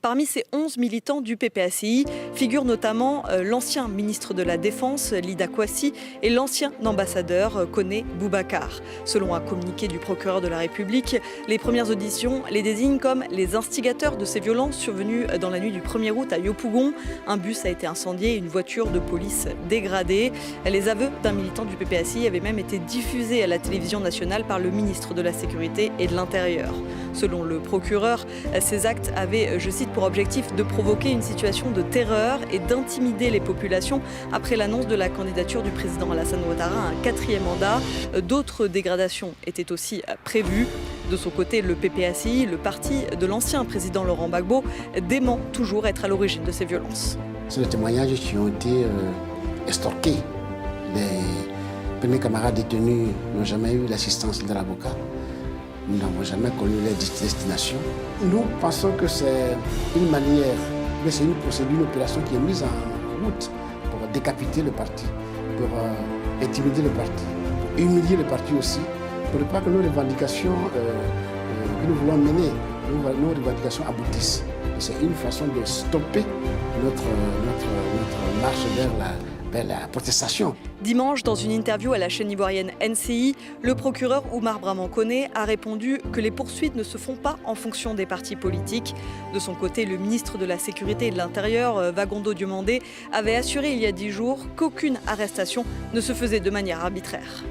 Parmi ces 11 militants du PPACI figurent notamment l'ancien ministre de la Défense, Lida Kwasi, et l'ancien ambassadeur, Koné Boubacar. Selon un communiqué du procureur de la République, les premières auditions les désignent comme les instigateurs de ces violences survenues dans la nuit du 1er août à Yopougon. Un bus a été incendié et une voiture de police dégradée. Les aveux d'un militant du PPACI avaient même été diffusés à la télévision nationale par le ministre de la Sécurité et de l'Intérieur. Selon le procureur, ces actes avaient, je cite, pour objectif de provoquer une situation de terreur et d'intimider les populations après l'annonce de la candidature du président Alassane Ouattara à un 4e mandat. D'autres dégradations étaient aussi prévues. De son côté, le PPACI, le parti de l'ancien président Laurent Gbagbo, dément toujours être à l'origine de ces violences. C'est des témoignages qui ont été extorqués. Les premiers camarades détenus n'ont jamais eu l'assistance de l'avocat. Nous n'avons jamais connu leur destination. Nous pensons que c'est une manière, mais c'est une procédure, une opération qui est mise en route pour décapiter le parti, pour intimider le parti, pour humilier le parti aussi, pour ne pas que nos revendications que nous voulons mener, nos revendications aboutissent. C'est une façon de stopper notre marche vers la protestation. Dimanche, dans une interview à la chaîne ivoirienne NCI, le procureur Oumar Braman Koné a répondu que les poursuites ne se font pas en fonction des partis politiques. De son côté, le ministre de la Sécurité et de l'Intérieur, Vagondo Diomandé, avait assuré il y a 10 jours qu'aucune arrestation ne se faisait de manière arbitraire.